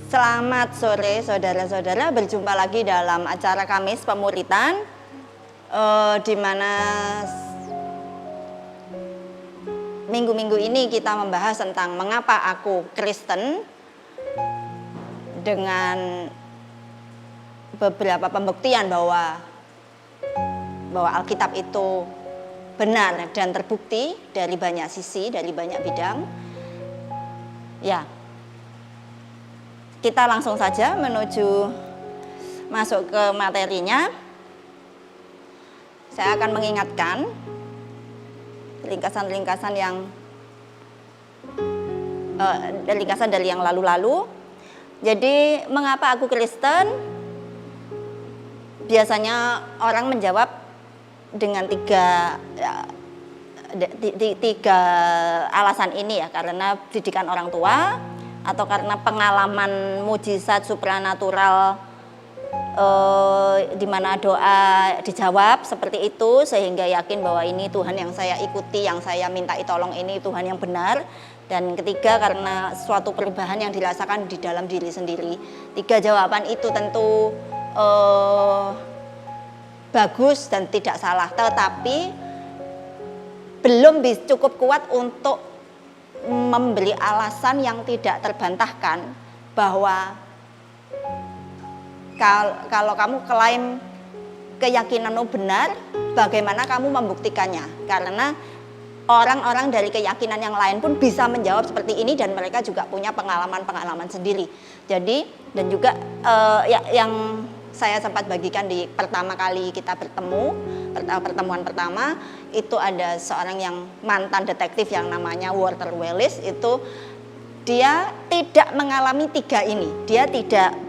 Selamat sore saudara-saudara, berjumpa lagi dalam acara Kamis Pemuritan, di mana minggu-minggu ini kita membahas tentang mengapa aku Kristen, dengan beberapa pembuktian bahwa Alkitab itu benar dan terbukti dari banyak sisi, dari banyak bidang. Ya, kita langsung saja menuju masuk ke materinya. Saya akan mengingatkan ringkasan-ringkasan dari yang lalu-lalu. Jadi, mengapa aku Kristen? Biasanya orang menjawab dengan tiga alasan ini ya, karena didikan orang tua, atau karena pengalaman mujizat supranatural di mana doa dijawab seperti itu, sehingga yakin bahwa ini Tuhan yang saya ikuti, yang saya minta tolong ini Tuhan yang benar. Dan ketiga, karena suatu perubahan yang dirasakan di dalam diri sendiri. Tiga jawaban itu tentu bagus dan tidak salah, tetapi belum cukup kuat untuk memberi alasan yang tidak terbantahkan bahwa kalau kamu klaim keyakinanmu benar, bagaimana kamu membuktikannya? Karena orang-orang dari keyakinan yang lain pun bisa menjawab seperti ini, dan mereka juga punya pengalaman-pengalaman sendiri. Jadi, dan juga yang saya sempat bagikan di pertama kali kita pertemuan pertama, itu ada seorang yang mantan detektif yang namanya Walter Wallace. Itu dia tidak mengalami tiga ini. Dia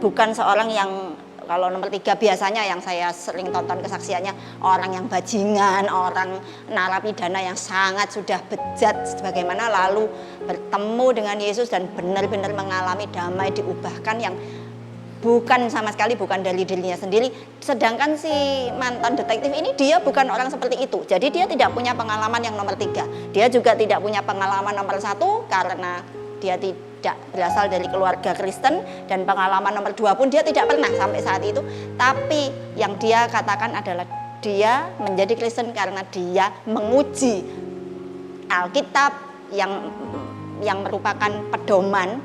bukan seorang yang, kalau nomor 3 biasanya yang saya sering tonton kesaksiannya, orang yang bajingan, orang narapidana yang sangat sudah bejat bagaimana, lalu bertemu dengan Yesus dan benar-benar mengalami damai, diubahkan, yang bukan sama sekali bukan dari dirinya sendiri. Sedangkan si mantan detektif ini, dia bukan orang seperti itu. Jadi dia tidak punya pengalaman yang nomor 3. Dia juga tidak punya pengalaman nomor 1 karena dia tidak berasal dari keluarga Kristen, dan pengalaman nomor 2 pun dia tidak pernah sampai saat itu. Tapi yang dia katakan adalah dia menjadi Kristen karena dia menguji Alkitab yang merupakan pedoman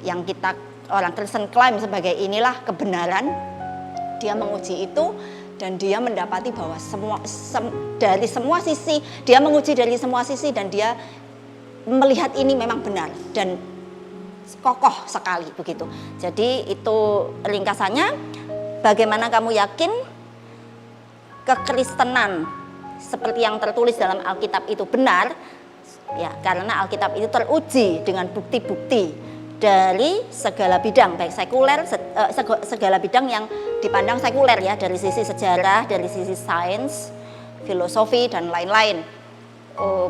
yang kita orang Kristen klaim sebagai inilah kebenaran. Dia menguji itu dan dia mendapati bahwa dari semua sisi, dia menguji dari semua sisi, dan dia melihat ini memang benar dan kokoh sekali begitu. Jadi itu ringkasannya. Bagaimana kamu yakin kekristenan seperti yang tertulis dalam Alkitab itu benar? Ya, karena Alkitab itu teruji dengan bukti-bukti dari segala bidang, baik sekuler, segala bidang yang dipandang sekuler ya, dari sisi sejarah, dari sisi sains, filosofi, dan lain-lain.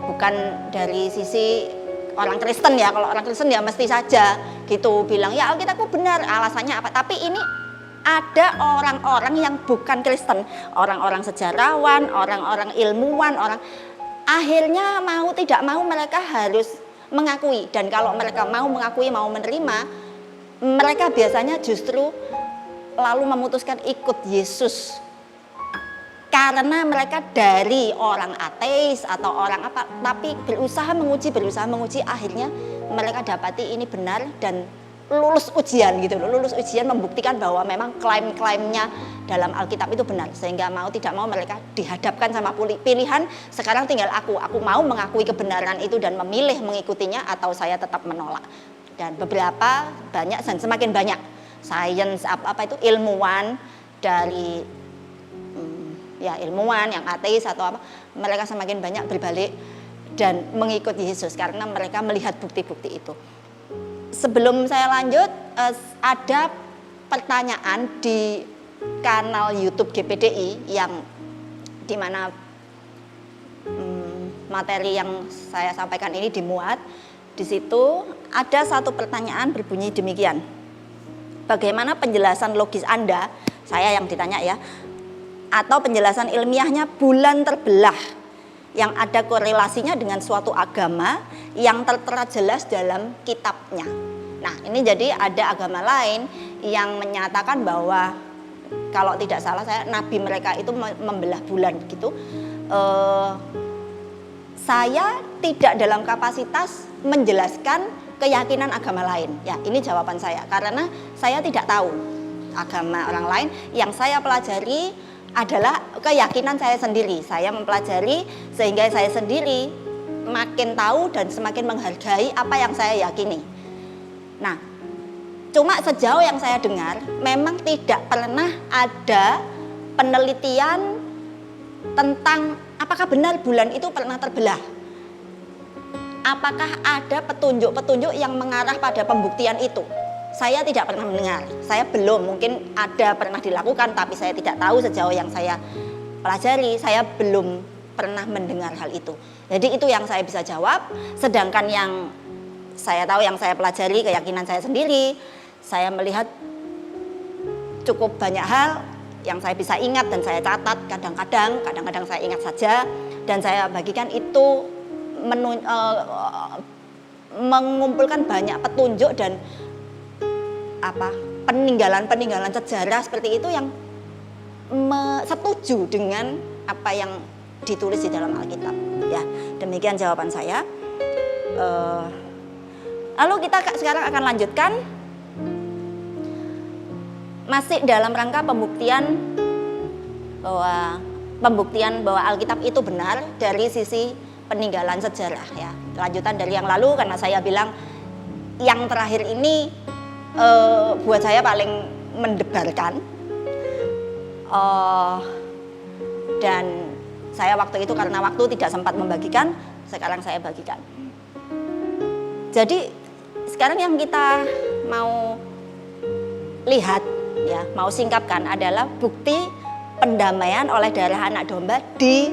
Bukan dari sisi orang Kristen ya. Kalau orang Kristen ya mesti saja gitu bilang, ya Alkitabku benar, alasannya apa. Tapi ini ada orang-orang yang bukan Kristen, orang-orang sejarawan, orang-orang ilmuwan, akhirnya mau tidak mau mereka harus mengakui. Dan kalau mereka mau mengakui, mau menerima, mereka biasanya justru lalu memutuskan ikut Yesus karena mereka dari orang ateis atau orang apa, tapi berusaha menguji, akhirnya mereka dapati ini benar dan lulus ujian gitu loh. Lulus ujian membuktikan bahwa memang klaim-klaimnya dalam Alkitab itu benar, sehingga mau tidak mau mereka dihadapkan sama pilihan, sekarang tinggal aku mau mengakui kebenaran itu dan memilih mengikutinya, atau saya tetap menolak. Dan beberapa banyak dan semakin banyak sains apa itu ilmuwan dari ya ilmuwan yang ateis atau apa, mereka semakin banyak berbalik dan mengikuti Yesus karena mereka melihat bukti-bukti itu. Sebelum saya lanjut, ada pertanyaan di kanal YouTube GPDI yang dimana materi yang saya sampaikan ini dimuat. Di situ ada satu pertanyaan berbunyi demikian: bagaimana penjelasan logis Anda, saya yang ditanya ya, atau penjelasan ilmiahnya bulan terbelah yang ada korelasinya dengan suatu agama yang tertera jelas dalam kitabnya. Nah, ini jadi ada agama lain yang menyatakan bahwa kalau tidak salah saya nabi mereka itu membelah bulan gitu. Saya tidak dalam kapasitas menjelaskan keyakinan agama lain. Ya, ini jawaban saya karena saya tidak tahu agama orang lain. Yang saya pelajari adalah keyakinan saya sendiri. Saya mempelajari sehingga saya sendiri makin tahu dan semakin menghargai apa yang saya yakini. Nah, cuma sejauh yang saya dengar memang tidak pernah ada penelitian tentang apakah benar bulan itu pernah terbelah. Apakah ada petunjuk-petunjuk yang mengarah pada pembuktian itu? Saya tidak pernah mendengar, saya belum, mungkin ada pernah dilakukan tapi saya tidak tahu sejauh yang saya pelajari, saya belum pernah mendengar hal itu. Jadi itu yang saya bisa jawab, sedangkan yang saya tahu, yang saya pelajari, keyakinan saya sendiri, saya melihat cukup banyak hal yang saya bisa ingat dan saya catat, kadang-kadang saya ingat saja dan saya bagikan itu mengumpulkan banyak petunjuk dan peninggalan sejarah seperti itu yang setuju dengan apa yang ditulis di dalam Alkitab. Ya, demikian jawaban saya. Lalu kita sekarang akan lanjutkan masih dalam rangka pembuktian bahwa Alkitab itu benar dari sisi peninggalan sejarah. Ya, lanjutan dari yang lalu karena saya bilang yang terakhir ini buat saya paling mendebarkan dan saya waktu itu karena waktu tidak sempat membagikan, sekarang saya bagikan. Jadi sekarang yang kita mau lihat, ya, mau singkapkan adalah bukti pendamaian oleh darah anak domba di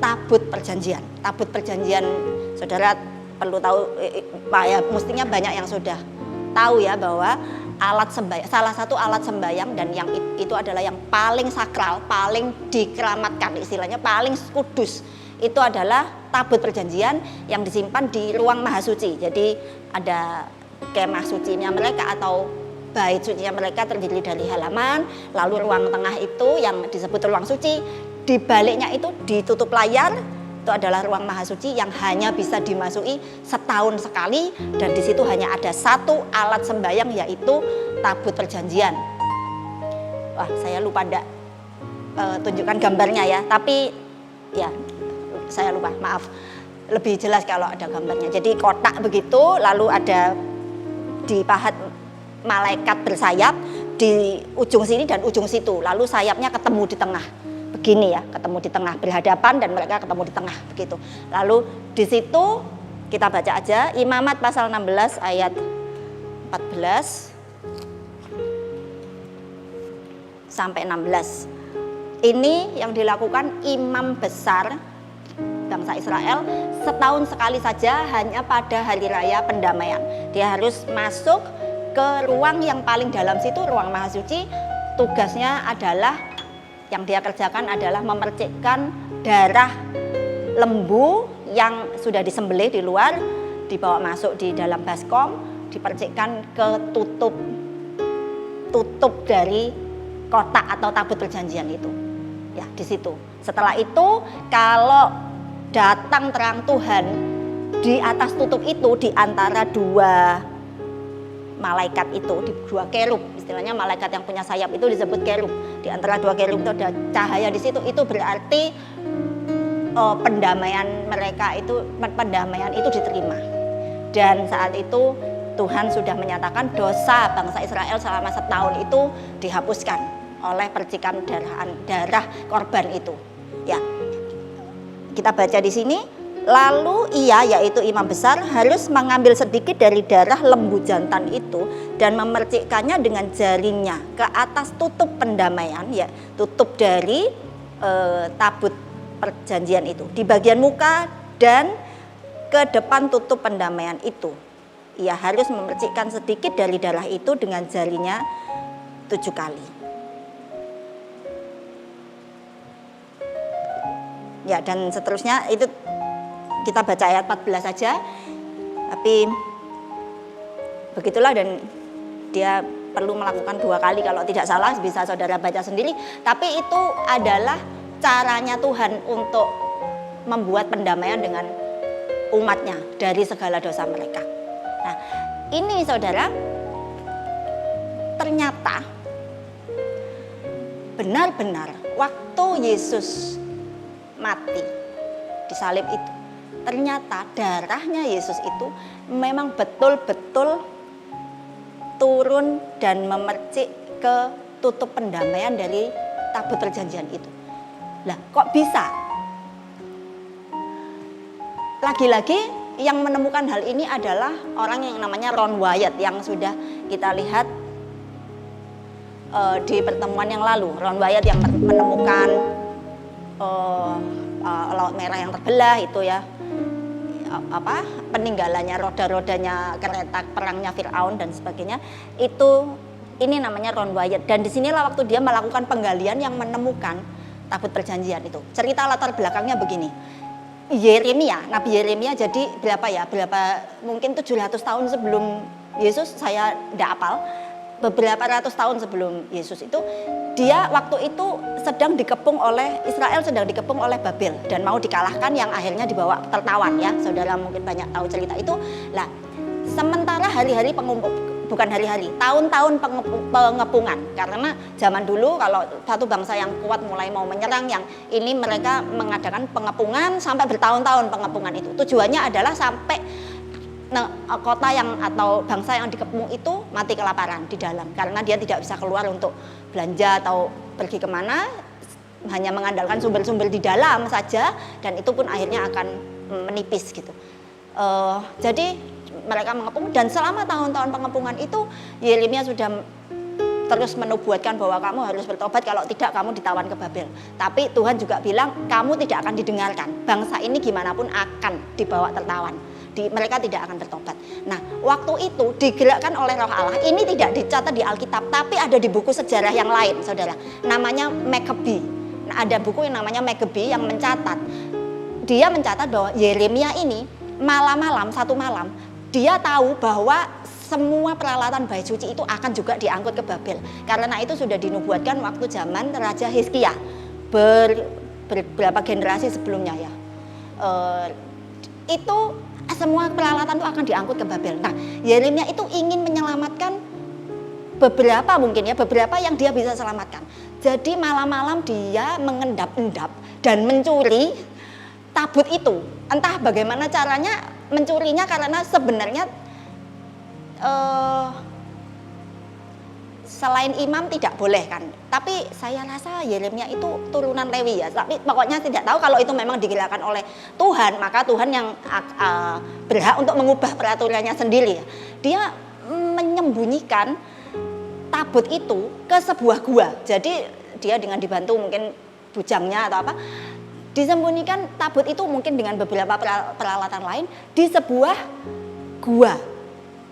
tabut perjanjian. Tabut perjanjian, saudara perlu tahu, ya, mestinya banyak yang sudah tahu ya bahwa salah satu alat sembahyang dan yang itu adalah yang paling sakral, paling dikeramatkan, istilahnya paling kudus. Itu adalah tabut perjanjian yang disimpan di ruang maha suci. Jadi ada kemah sucinya mereka atau bait sucinya mereka terdiri dari halaman, lalu ruang tengah itu yang disebut ruang suci, di baliknya itu ditutup layar. Itu adalah ruang maha suci yang hanya bisa dimasuki setahun sekali dan di situ hanya ada satu alat sembahyang yaitu tabut perjanjian. Wah, saya lupa tunjukkan gambarnya ya, tapi ya saya lupa, maaf. Lebih jelas kalau ada gambarnya. Jadi kotak begitu, lalu ada dipahat malaikat bersayap di ujung sini dan ujung situ, lalu sayapnya ketemu di tengah. Begini ya, ketemu di tengah, berhadapan dan mereka ketemu di tengah begitu. Lalu di situ kita baca aja Imamat pasal 16 ayat 14 sampai 16. Ini yang dilakukan imam besar bangsa Israel setahun sekali saja, hanya pada hari raya pendamaian. Dia harus masuk ke ruang yang paling dalam situ, ruang maha suci. Tugasnya adalah, yang dia kerjakan adalah memercikkan darah lembu yang sudah disembelih di luar, dibawa masuk di dalam baskom, dipercikkan ke tutup dari kotak atau tabut perjanjian itu. Ya, di situ. Setelah itu kalau datang terang Tuhan di atas tutup itu, di antara dua malaikat itu, di dua kerub, istilahnya malaikat yang punya sayap itu disebut kerub. Di antara dua kerub itu ada cahaya di situ, itu berarti pendamaian itu diterima. Dan saat itu Tuhan sudah menyatakan dosa bangsa Israel selama setahun itu dihapuskan oleh percikan darah korban itu. Ya, kita baca di sini. Lalu ia, yaitu imam besar, harus mengambil sedikit dari darah lembu jantan itu dan memercikkannya dengan jarinya ke atas tutup pendamaian, ya, tutup dari tabut perjanjian itu, di bagian muka dan ke depan tutup pendamaian itu. Ia harus memercikkan sedikit dari darah itu dengan jarinya 7 kali. Ya, dan seterusnya itu kita baca ayat 14 saja. Tapi begitulah, dan dia perlu melakukan 2 kali kalau tidak salah, bisa saudara baca sendiri. Tapi itu adalah caranya Tuhan untuk membuat pendamaian dengan umatnya dari segala dosa mereka. Nah, ini saudara, ternyata benar-benar waktu Yesus mati disalib itu, ternyata darahnya Yesus itu memang betul-betul turun dan memercik ke tutup pendamaian dari tabut perjanjian itu. Lah, kok bisa? Lagi-lagi yang menemukan hal ini adalah orang yang namanya Ron Wyatt, yang sudah kita lihat di pertemuan yang lalu. Ron Wyatt yang menemukan Laut Merah yang terbelah itu ya, peninggalannya roda-rodanya kereta perangnya Firaun dan sebagainya. Ini namanya Ron Wyatt, dan disinilah waktu dia melakukan penggalian yang menemukan tabut perjanjian itu. Cerita latar belakangnya begini. Nabi Yeremia, jadi berapa mungkin 700 tahun sebelum Yesus, saya tidak hafal, beberapa ratus tahun sebelum Yesus itu, dia waktu itu Israel sedang dikepung oleh Babel dan mau dikalahkan, yang akhirnya dibawa tertawan ya. Saudara mungkin banyak tahu cerita itu. Lah, sementara tahun-tahun pengepungan, karena zaman dulu kalau satu bangsa yang kuat mulai mau menyerang, yang ini mereka mengadakan pengepungan sampai bertahun-tahun. Pengepungan itu tujuannya adalah sampai kota atau bangsa yang dikepung itu mati kelaparan di dalam, karena dia tidak bisa keluar untuk belanja atau pergi kemana, hanya mengandalkan sumber-sumber di dalam saja, dan itu pun akhirnya akan menipis gitu. Jadi mereka mengepung, dan selama tahun-tahun pengepungan itu Yeremia sudah terus menubuatkan bahwa kamu harus bertobat, kalau tidak kamu ditawan ke Babel. Tapi Tuhan juga bilang kamu tidak akan didengarkan, bangsa ini gimana pun akan dibawa tertawan. Mereka tidak akan bertobat. Nah, waktu itu digerakkan oleh Roh Allah. Ini tidak dicatat di Alkitab, tapi ada di buku sejarah yang lain, saudara. Namanya Maccabee. Nah, ada buku yang namanya Maccabee yang mencatat. Dia mencatat bahwa Yeremia ini satu malam, dia tahu bahwa semua peralatan bait suci itu akan juga diangkut ke Babel. Karena itu sudah dinubuatkan waktu zaman Raja Hizkia, beberapa generasi sebelumnya ya. Itu semua peralatan itu akan diangkut ke Babel. Nah, Yeremia itu ingin menyelamatkan beberapa yang dia bisa selamatkan. Jadi malam-malam dia mengendap-endap dan mencuri tabut itu. Entah bagaimana caranya mencurinya, karena sebenarnya selain imam tidak boleh kan. Tapi saya rasa Yeremia itu turunan Lewi ya. Tapi pokoknya tidak tahu, kalau itu memang digerakkan oleh Tuhan, maka Tuhan yang berhak untuk mengubah peraturannya sendiri ya. Dia menyembunyikan tabut itu ke sebuah gua. Jadi dia dengan dibantu mungkin bujangnya atau apa, disembunyikan tabut itu mungkin dengan beberapa peralatan lain di sebuah gua.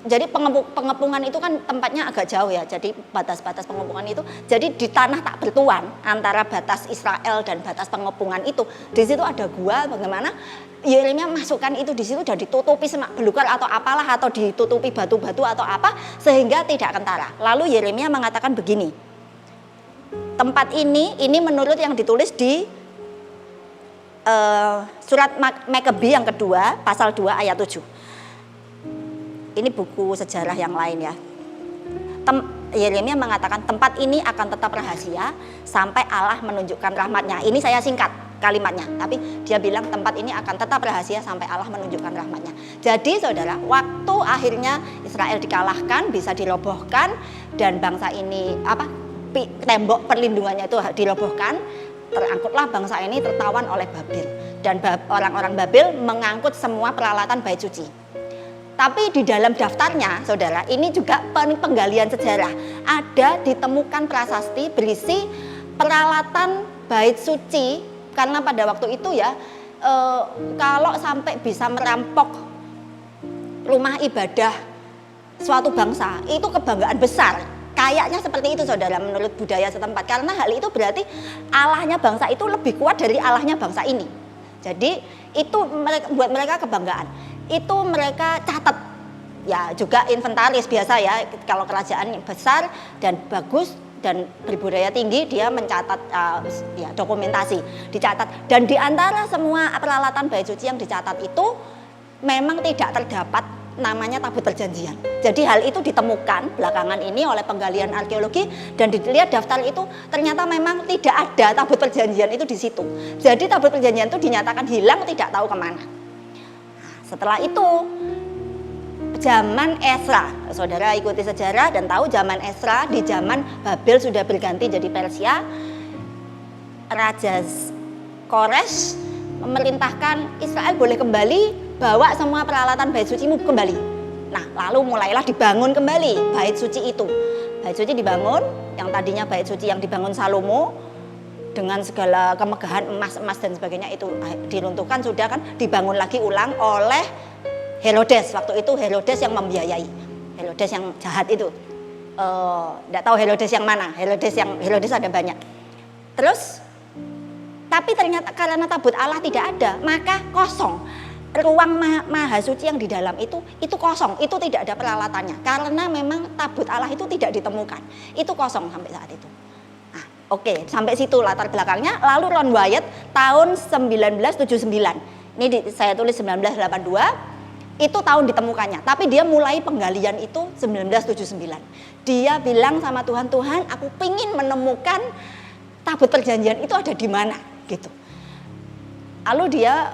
Jadi pengepungan itu kan tempatnya agak jauh ya, jadi batas-batas pengepungan itu, jadi di tanah tak bertuan antara batas Israel dan batas pengepungan itu, di situ ada gua. Bagaimana Yeremia masukkan itu di situ dan ditutupi semak belukar atau apalah, atau ditutupi batu-batu atau apa, sehingga tidak kentara. Lalu Yeremia mengatakan begini, tempat ini menurut yang ditulis di surat Maccabee yang kedua, pasal 2 ayat 7. Ini buku sejarah yang lain ya. Yeremia mengatakan tempat ini akan tetap rahasia sampai Allah menunjukkan rahmatnya. Ini saya singkat kalimatnya, tapi dia bilang tempat ini akan tetap rahasia sampai Allah menunjukkan rahmatnya. Jadi saudara, waktu akhirnya Israel dikalahkan, bisa dirobohkan, dan bangsa ini tembok perlindungannya itu dirobohkan, terangkutlah bangsa ini tertawan oleh Babel, dan orang-orang Babel mengangkut semua peralatan bait suci. Tapi di dalam daftarnya, saudara, ini juga penggalian sejarah. Ada ditemukan prasasti berisi peralatan bait suci, karena pada waktu itu ya, kalau sampai bisa merampok rumah ibadah suatu bangsa, itu kebanggaan besar. Kayaknya seperti itu, saudara, menurut budaya setempat. Karena hal itu berarti Allahnya bangsa itu lebih kuat dari Allahnya bangsa ini. Jadi itu buat mereka kebanggaan. Itu mereka catat. Ya juga inventaris biasa ya, kalau kerajaan besar dan bagus dan berbudaya tinggi dia mencatat ya dokumentasi, dicatat. Dan di antara semua peralatan bait suci yang dicatat itu memang tidak terdapat namanya tabut perjanjian. Jadi hal itu ditemukan belakangan ini oleh penggalian arkeologi dan dilihat daftar itu ternyata memang tidak ada tabut perjanjian itu di situ. Jadi tabut perjanjian itu dinyatakan hilang, tidak tahu kemana. Setelah itu zaman Esra, saudara ikuti sejarah dan tahu zaman Esra, di zaman Babel sudah berganti jadi Persia. Raja Kores memerintahkan Israel boleh kembali, bawa semua peralatan bait sucimu kembali. Nah, lalu mulailah dibangun kembali bait suci itu. Bait suci dibangun, yang tadinya bait suci yang dibangun Salomo dengan segala kemegahan emas-emas dan sebagainya itu diruntuhkan, sudah kan dibangun lagi ulang oleh Herodes. Waktu itu Herodes yang membiayai, Herodes yang jahat itu. Tidak tahu Herodes yang mana, Herodes ada banyak. Terus, tapi ternyata karena tabut Allah tidak ada, maka kosong. Ruang maha suci yang di dalam itu kosong, itu tidak ada peralatannya. Karena memang tabut Allah itu tidak ditemukan, itu kosong sampai saat itu. Nah, oke, sampai situ latar belakangnya. Lalu Ron Wyatt tahun 1979, ini saya tulis 1982. Itu tahun ditemukannya, tapi dia mulai penggalian itu 1979. Dia bilang sama Tuhan, Tuhan aku pingin menemukan tabut perjanjian itu ada di mana gitu. Lalu dia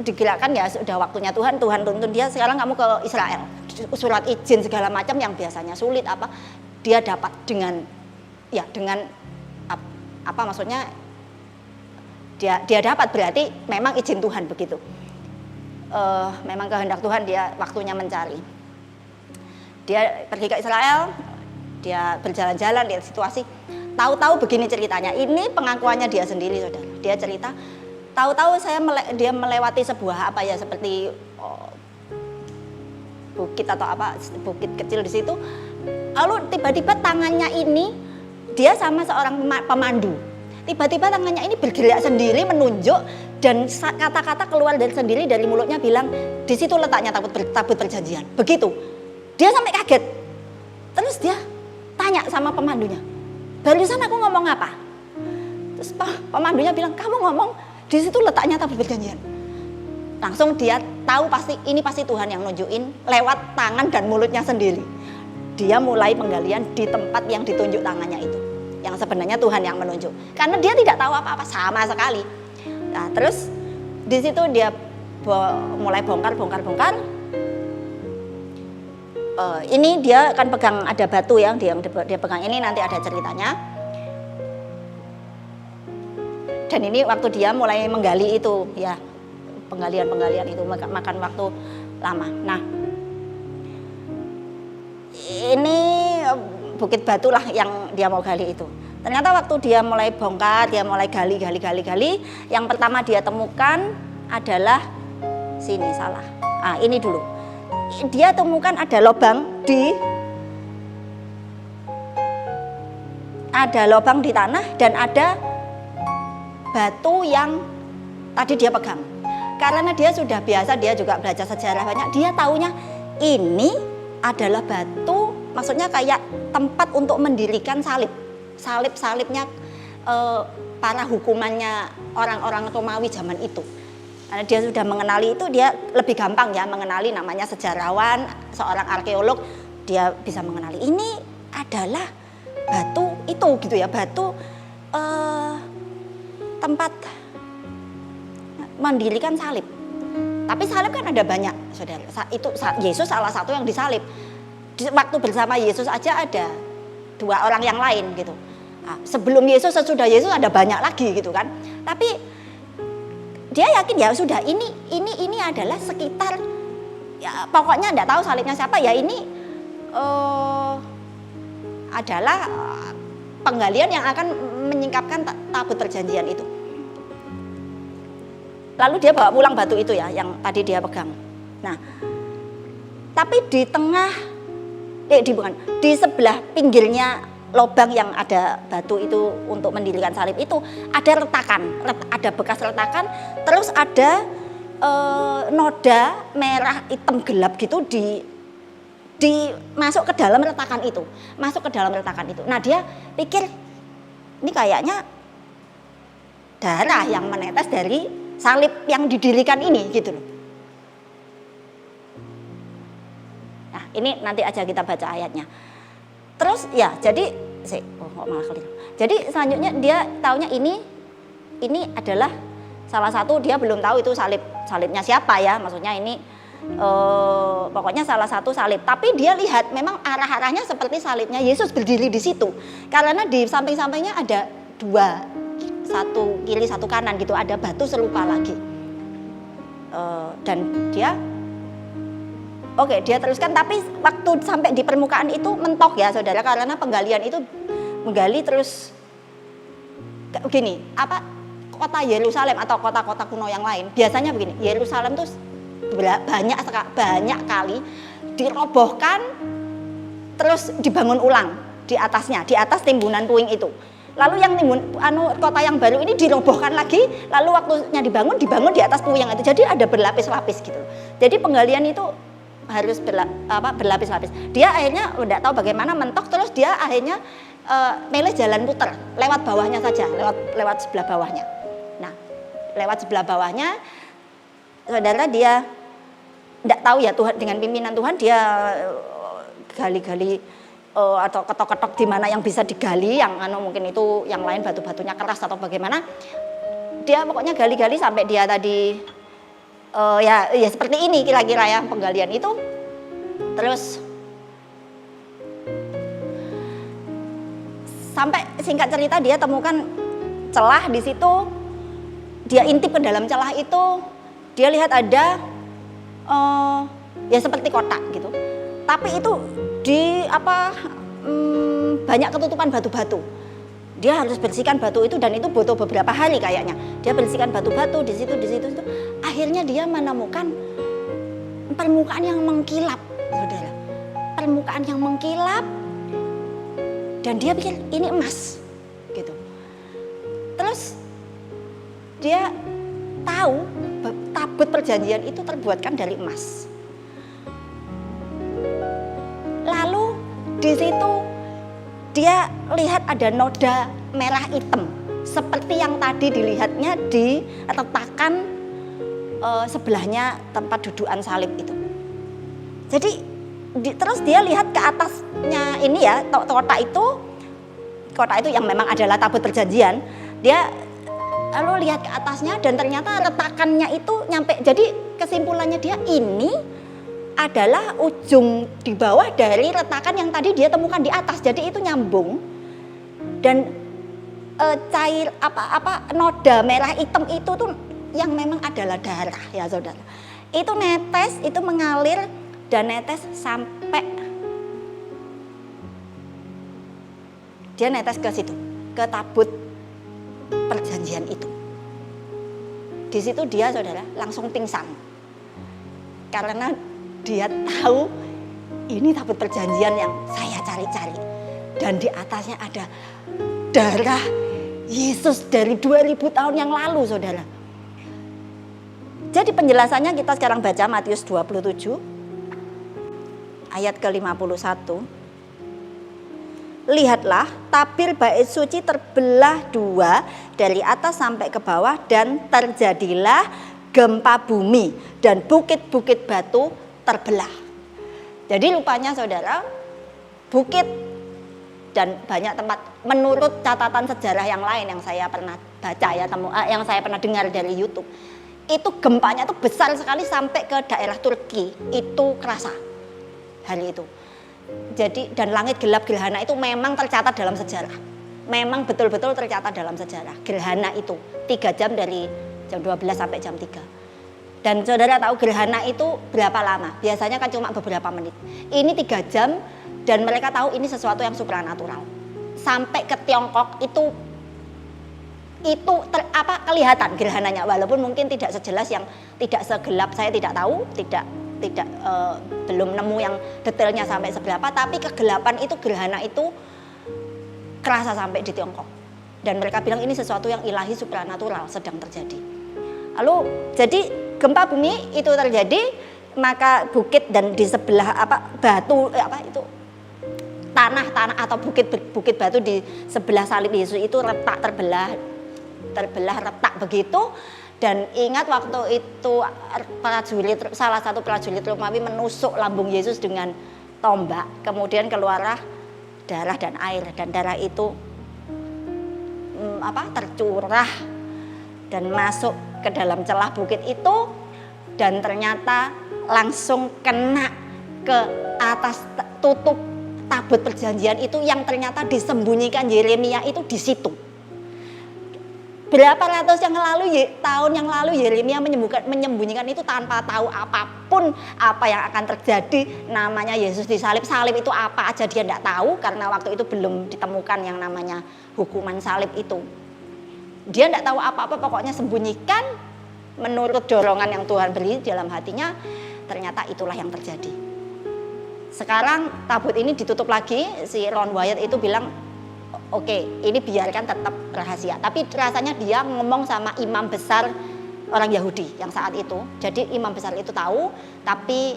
digerakkan, ya sudah waktunya Tuhan tuntun dia, sekarang kamu ke Israel. Surat izin segala macam yang biasanya sulit dia dapat dengan apa maksudnya dia dapat, berarti memang izin Tuhan begitu. Memang kehendak Tuhan, dia waktunya mencari. Dia pergi ke Israel, dia berjalan-jalan, lihat situasi. Tahu-tahu begini ceritanya, ini pengakuannya dia sendiri, saudara. Dia cerita, tahu-tahu dia melewati sebuah seperti bukit atau bukit kecil di situ. Lalu tiba-tiba tangannya ini, dia sama seorang pemandu. Tiba-tiba tangannya ini bergerak sendiri menunjuk, dan kata-kata keluar sendiri dari mulutnya bilang, di situ letaknya tabut perjanjian. Begitu. Dia sampai kaget. Terus dia tanya sama pemandunya, barusan aku ngomong apa? Terus pemandunya bilang, kamu ngomong di situ letaknya tabut perjanjian. Langsung dia tahu ini pasti Tuhan yang nunjukin lewat tangan dan mulutnya sendiri. Dia mulai penggalian di tempat yang ditunjuk tangannya itu, yang sebenarnya Tuhan yang menunjuk. Karena dia tidak tahu apa-apa sama sekali. Nah, terus di situ dia mulai bongkar. Ini dia akan pegang, ada batu yang dia pegang ini, nanti ada ceritanya. Dan ini waktu dia mulai menggali itu, ya penggalian itu makan waktu lama. Nah, ini bukit batu lah yang dia mau gali itu. Ternyata waktu dia mulai bongkar, dia mulai gali, yang pertama dia temukan adalah sini, salah. Ini dulu. Dia temukan ada lubang di tanah dan ada batu yang tadi dia pegang. Karena dia sudah biasa, dia juga belajar sejarah banyak, dia taunya ini adalah batu, maksudnya kayak tempat untuk mendirikan salibnya para hukumannya orang-orang Romawi zaman itu. Karena dia sudah mengenali itu, dia lebih gampang ya mengenali, namanya sejarawan, seorang arkeolog, dia bisa mengenali ini adalah batu itu gitu ya, batu tempat mendirikan salib. Tapi salib kan ada banyak, saudara. Itu Yesus salah satu yang disalib. Waktu bersama Yesus aja ada 2 orang yang lain gitu. Sebelum Yesus, sesudah Yesus ada banyak lagi gitu kan. Tapi dia yakin ya sudah ini adalah sekitar, ya pokoknya enggak tahu salibnya siapa, ya ini adalah penggalian yang akan menyingkapkan tabut perjanjian itu. Lalu dia bawa pulang batu itu ya, yang tadi dia pegang. Nah, tapi di sebelah pinggirnya lobang yang ada batu itu untuk mendirikan salib itu ada retakan, ada bekas retakan, terus ada noda merah hitam gelap gitu di masuk ke dalam retakan itu, Nah dia pikir ini kayaknya darah yang menetes dari salib yang didirikan ini gitu loh. Nah ini nanti aja kita baca ayatnya. Terus ya jadi jadi selanjutnya dia taunya ini adalah salah satu, dia belum tahu itu salibnya siapa ya, maksudnya ini pokoknya salah satu salib. Tapi dia lihat memang arah-arahnya seperti salibnya Yesus berdiri di situ. Karena di samping-sampingnya ada dua, satu kiri satu kanan gitu, ada batu serupa lagi. Dan dia teruskan, tapi waktu sampai di permukaan itu mentok ya saudara, karena penggalian itu menggali terus begini, kota Yerusalem atau kota-kota kuno yang lain biasanya begini, Yerusalem tuh banyak kali dirobohkan terus dibangun ulang di atasnya, di atas timbunan puing itu. Lalu yang kota yang baru ini dirobohkan lagi, lalu waktunya dibangun di atas puing itu. Jadi ada berlapis-lapis gitu. Jadi penggalian itu harus berlapis-lapis. Dia akhirnya udah tahu bagaimana mentok, terus dia akhirnya milih jalan putar lewat bawahnya saja, lewat sebelah bawahnya. Nah, lewat sebelah bawahnya, saudara, dia tidak tahu ya, Tuhan dengan pimpinan Tuhan dia gali-gali atau ketok-ketok di mana yang bisa digali, yang mungkin itu yang lain batu-batunya keras atau bagaimana. Dia pokoknya gali-gali sampai dia tadi ya seperti ini kira-kira ya penggalian itu. Terus sampai singkat cerita dia temukan celah di situ. Dia intip ke dalam celah itu, dia lihat ada ya seperti kotak gitu. Tapi itu banyak ketutupan batu-batu. Dia harus bersihkan batu itu, dan itu butuh beberapa hari kayaknya. Dia bersihkan batu-batu di situ. Akhirnya dia menemukan permukaan yang mengkilap, saudara. Permukaan yang mengkilap, dan dia pikir ini emas, gitu. Terus dia tahu tabut perjanjian itu terbuatkan dari emas. Lalu di situ dia lihat ada noda merah hitam seperti yang tadi dilihatnya di retakan sebelahnya tempat dudukan salib itu. Jadi terus dia lihat ke atasnya ini ya, kota itu yang memang adalah tabut perjanjian. Dia lalu lihat ke atasnya, dan ternyata retakannya itu nyampe. Jadi kesimpulannya dia ini adalah ujung di bawah dari retakan yang tadi dia temukan di atas. Jadi itu nyambung, dan cair noda merah hitam itu tuh yang memang adalah darah ya saudara. Itu netes, itu mengalir dan netes sampai dia netes ke situ, ke tabut perjanjian itu. Di situ dia saudara langsung pingsan, karena dia tahu ini tabut perjanjian yang saya cari-cari, dan di atasnya ada darah Yesus dari 2000 tahun yang lalu, saudara. Jadi penjelasannya kita sekarang baca Matius 27 ayat ke-51. Lihatlah, tabir bait suci terbelah dua dari atas sampai ke bawah, dan terjadilah gempa bumi dan bukit-bukit batu terbelah. Jadi rupanya saudara, bukit dan banyak tempat, menurut catatan sejarah yang lain yang saya pernah baca ya, yang saya pernah dengar dari YouTube, itu gempanya itu besar sekali sampai ke daerah Turki, itu kerasa hari itu. Jadi dan langit gelap gerhana itu memang tercatat dalam sejarah, memang betul-betul tercatat dalam sejarah. Gerhana itu 3 jam, dari jam 12 sampai jam 3. Dan saudara tahu gerhana itu berapa lama? Biasanya kan cuma beberapa menit. Ini 3 jam, dan mereka tahu ini sesuatu yang supranatural. Sampai ke Tiongkok itu kelihatan gerhananya, walaupun mungkin tidak sejelas, yang tidak segelap, saya tidak tahu, belum nemu yang detailnya sampai seberapa, tapi kegelapan itu, gerhana itu kerasa sampai di Tiongkok. Dan mereka bilang ini sesuatu yang ilahi supranatural sedang terjadi. Lalu jadi gempa bumi itu terjadi, maka bukit dan di sebelah batu tanah atau bukit batu di sebelah salib Yesus itu retak terbelah retak begitu. Dan ingat waktu itu salah satu prajurit Romawi menusuk lambung Yesus dengan tombak, kemudian keluarlah darah dan air, dan darah itu tercurah dan masuk ke dalam celah bukit itu, dan ternyata langsung kena ke atas tutup tabut perjanjian itu yang ternyata disembunyikan Yeremia itu di situ. Berapa ratus tahun yang lalu Yeremia menyembunyikan itu tanpa tahu apapun apa yang akan terjadi. Namanya Yesus disalib, salib itu apa aja dia tidak tahu karena waktu itu belum ditemukan yang namanya hukuman salib itu. Dia tidak tahu apa-apa, pokoknya sembunyikan menurut dorongan yang Tuhan beri dalam hatinya. Ternyata itulah yang terjadi. Sekarang tabut ini ditutup lagi, si Ron Wyatt itu bilang, oke, ini biarkan tetap rahasia. Tapi rasanya dia ngomong sama imam besar orang Yahudi yang saat itu. Jadi imam besar itu tahu, tapi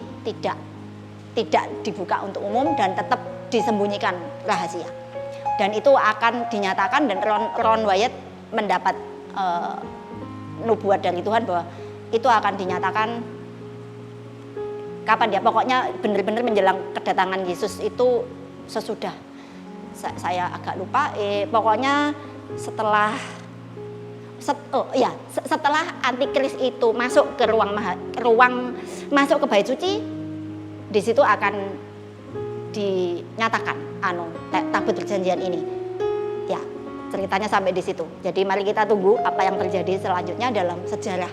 tidak dibuka untuk umum dan tetap disembunyikan rahasia. Dan itu akan dinyatakan, dan Ron Wyatt mendapat nubuat dari Tuhan bahwa itu akan dinyatakan kapan dia, pokoknya benar-benar menjelang kedatangan Yesus itu sesudah. Saya agak lupa, pokoknya setelah antikris itu masuk ke ruang masuk ke bait suci, di situ akan dinyatakan tabut perjanjian ini. Ya, ceritanya sampai di situ. Jadi mari kita tunggu apa yang terjadi selanjutnya dalam sejarah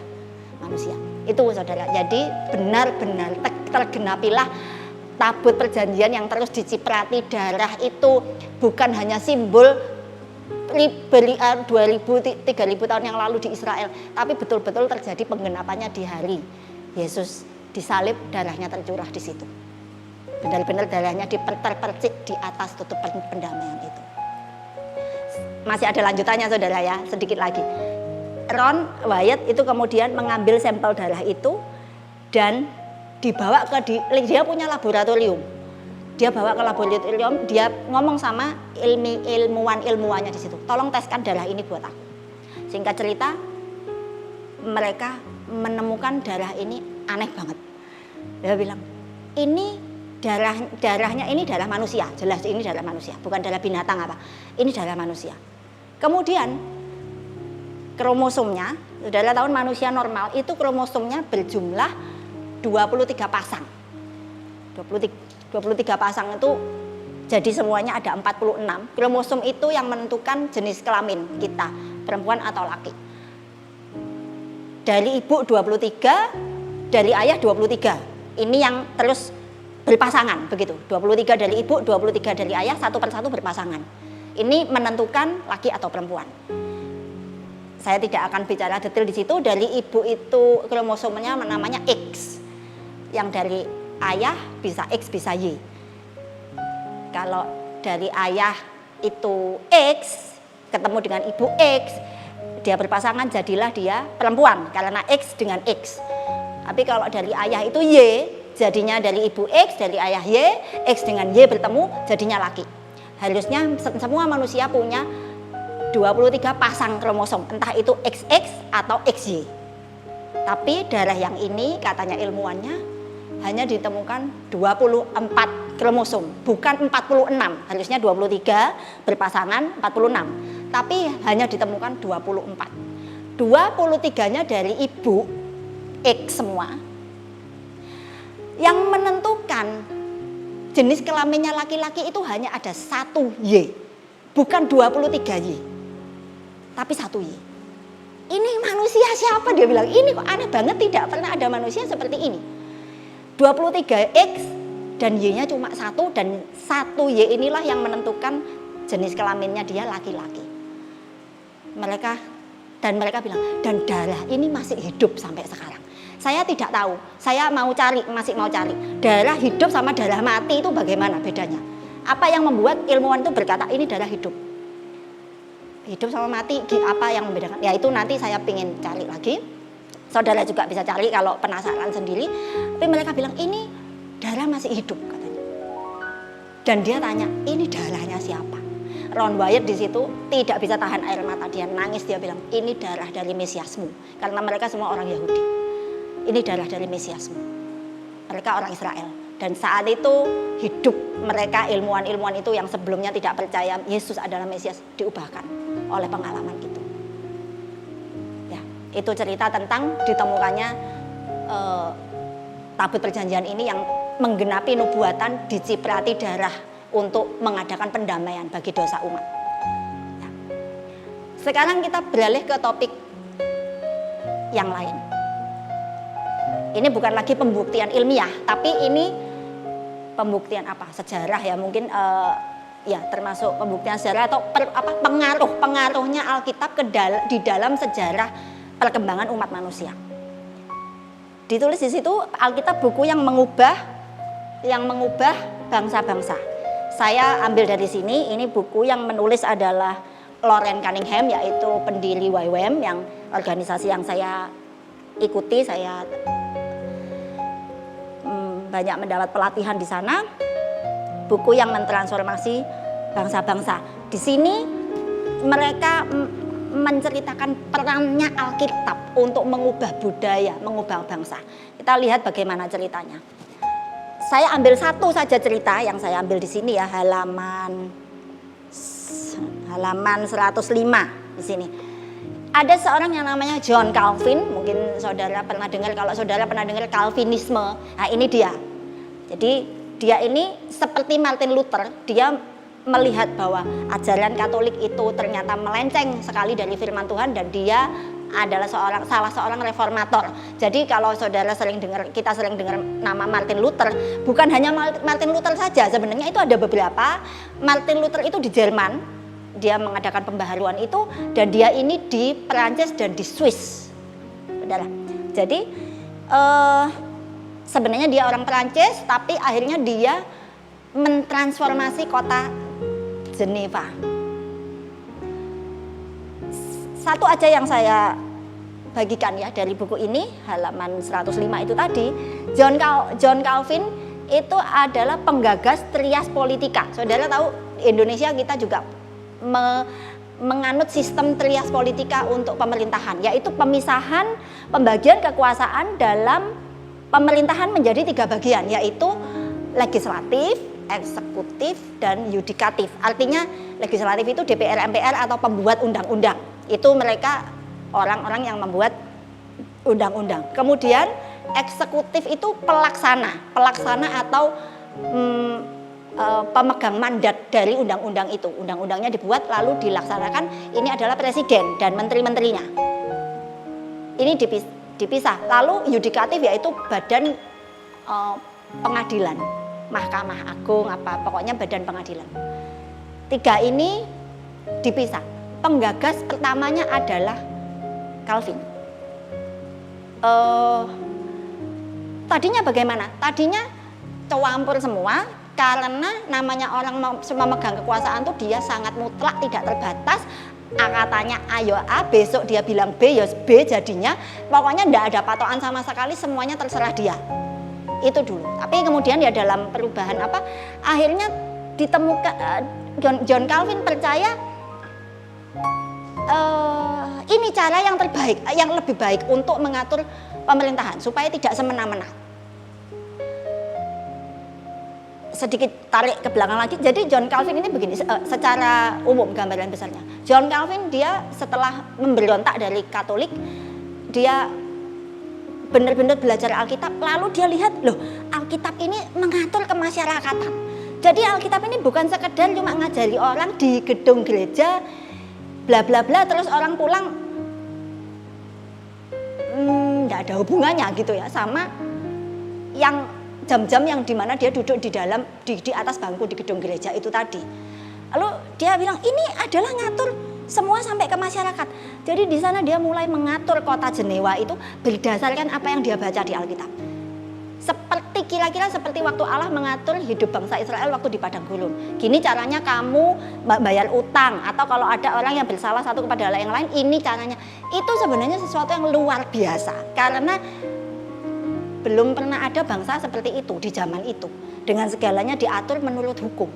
manusia. Itu saudara. Jadi benar-benar tergenapilah tabut perjanjian yang terus diciprati darah itu bukan hanya simbol 2000-3000 tahun yang lalu di Israel, tapi betul-betul terjadi penggenapannya di hari Yesus disalib, darahnya tercurah di situ. Benar-benar darahnya terpercik di atas tutupan pendamaian itu. Masih ada lanjutannya saudara ya, sedikit lagi. Ron Wyatt itu kemudian mengambil sampel darah itu dan dibawa dia punya laboratorium. Dia bawa ke laboratorium, dia ngomong sama ilmuwannya di situ. Tolong teskan darah ini buat aku. Singkat cerita, mereka menemukan darah ini aneh banget. Dia bilang, ini darahnya ini darah manusia. Jelas ini darah manusia, bukan darah binatang apa. Ini darah manusia. Kemudian kromosomnya, saudara tahu manusia normal itu kromosomnya berjumlah 23 pasang. 23 pasang itu jadi semuanya ada 46. Kromosom itu yang menentukan jenis kelamin kita, perempuan atau laki. Dari ibu 23, dari ayah 23. Ini yang terus berpasangan begitu. 23 dari ibu, 23 dari ayah, satu persatu berpasangan. Ini menentukan laki atau perempuan. Saya tidak akan bicara detail di situ. Dari ibu itu kromosomnya namanya X. Yang dari ayah bisa X bisa Y. Kalau dari ayah itu X ketemu dengan ibu X, dia berpasangan jadilah dia perempuan karena X dengan X. Tapi kalau dari ayah itu Y, jadinya dari ibu X, dari ayah Y, X dengan Y bertemu jadinya laki. Harusnya semua manusia punya 23 pasang kromosom, entah itu XX atau XY. Tapi darah yang ini katanya ilmuwannya hanya ditemukan 24 kromosom, bukan 46. Harusnya 23 berpasangan 46. Tapi hanya ditemukan 24. 23-nya dari ibu X semua. Yang menentukan jenis kelaminnya laki-laki itu hanya ada 1 Y. Bukan 23 Y. Tapi 1 Y. Ini manusia siapa? Dia bilang, ini kok aneh banget, tidak pernah ada manusia seperti ini. 23 X dan Y-nya cuma 1, dan 1 Y inilah yang menentukan jenis kelaminnya dia laki-laki. Mereka bilang, dan darah ini masih hidup sampai sekarang. Saya tidak tahu, saya masih mau cari. Darah hidup sama darah mati itu bagaimana bedanya? Apa yang membuat ilmuwan itu berkata ini darah hidup? hidup sama mati, apa yang membedakan? Ya itu nanti saya pengen cari lagi. Saudara juga bisa cari kalau penasaran sendiri. Tapi mereka bilang ini darah masih hidup katanya. Dan dia tanya, ini darahnya siapa? Ron Wyatt di situ tidak bisa tahan air mata, dia nangis, dia bilang ini darah dari Mesiasmu, karena mereka semua orang Yahudi. Ini darah dari Mesiasmu. Mereka orang Israel. Dan saat itu hidup mereka ilmuwan-ilmuwan itu yang sebelumnya tidak percaya Yesus adalah Mesias diubahkan oleh pengalaman itu. Ya, itu cerita tentang ditemukannya tabut perjanjian ini yang menggenapi nubuatan diciprati darah untuk mengadakan pendamaian bagi dosa umat. Ya. Sekarang kita beralih ke topik yang lain. Ini bukan lagi pembuktian ilmiah, tapi ini pembuktian apa? Sejarah ya mungkin ya termasuk pembuktian sejarah atau pengaruhnya Alkitab di dalam sejarah perkembangan umat manusia. Ditulis di situ Alkitab buku yang mengubah bangsa-bangsa. Saya ambil dari sini, ini buku yang menulis adalah Loren Cunningham, yaitu pendiri YWAM, yang organisasi yang saya ikuti, saya banyak mendapat pelatihan di sana. Buku yang mentransformasi bangsa-bangsa. Di sini mereka menceritakan perannya Alkitab untuk mengubah budaya, mengubah bangsa. Kita lihat bagaimana ceritanya. Saya ambil satu saja cerita yang saya ambil di sini ya, halaman 105 di sini. Ada seorang yang namanya John Calvin, mungkin saudara pernah dengar, kalau saudara pernah dengar Calvinisme. Nah, ini dia. Jadi dia ini seperti Martin Luther, dia melihat bahwa ajaran Katolik itu ternyata melenceng sekali dari firman Tuhan dan dia adalah salah seorang reformator. Jadi kalau saudara kita sering dengar nama Martin Luther, bukan hanya Martin Luther saja, sebenarnya itu ada beberapa. Martin Luther itu di Jerman, dia mengadakan pembaharuan itu, dan dia ini di Perancis dan di Swiss. Saudara. Jadi sebenarnya dia orang Perancis, tapi akhirnya dia mentransformasi kota Geneva. Satu aja yang saya bagikan ya dari buku ini, halaman 105 itu tadi. John Calvin itu adalah penggagas trias politika. Saudara tahu Indonesia kita juga menganut sistem trias politika untuk pemerintahan, yaitu pembagian kekuasaan dalam pemerintahan menjadi 3 bagian, yaitu legislatif, eksekutif, dan yudikatif. Artinya legislatif itu DPR, MPR atau pembuat undang-undang. Itu mereka orang-orang yang membuat undang-undang. Kemudian eksekutif itu pelaksana atau pemegang mandat dari undang-undang itu. Undang-undangnya dibuat lalu dilaksanakan. Ini adalah presiden dan menteri-menterinya. Ini dipisah. Lalu yudikatif yaitu badan pengadilan, Mahkamah Agung, pokoknya badan pengadilan. 3 ini dipisah. Penggagas pertamanya adalah Calvin. Tadinya bagaimana? Tadinya campur semua, karena namanya orang memegang kekuasaan tuh dia sangat mutlak, tidak terbatas. Katanya ayo A, besok dia bilang B, ya B jadinya. Pokoknya tidak ada patokan sama sekali, semuanya terserah dia. Itu dulu. Tapi kemudian ya dalam perubahan akhirnya ditemukan John Calvin percaya ini cara yang terbaik, yang lebih baik untuk mengatur pemerintahan supaya tidak semena-mena. Sedikit tarik ke belakang lagi. Jadi John Calvin ini begini, secara umum gambaran besarnya. John Calvin dia setelah memberontak dari Katolik, dia benar-benar belajar Alkitab, lalu dia lihat loh, Alkitab ini mengatur kemasyarakatan. Jadi Alkitab ini bukan sekedar cuma ngajari orang di gedung gereja bla bla bla terus orang pulang nggak ada hubungannya gitu ya sama yang jam-jam yang dimana dia duduk di atas bangku di gedung gereja itu tadi. Lalu dia bilang ini adalah ngatur semua sampai ke masyarakat. Jadi di sana dia mulai mengatur kota Jenewa itu berdasarkan apa yang dia baca di Alkitab. seperti kira-kira seperti waktu Allah mengatur hidup bangsa Israel waktu di padang gurun. Gini caranya kamu bayar utang, atau kalau ada orang yang bersalah satu kepada yang lain, ini caranya. Itu sebenarnya sesuatu yang luar biasa, karena belum pernah ada bangsa seperti itu di zaman itu, dengan segalanya diatur menurut hukum.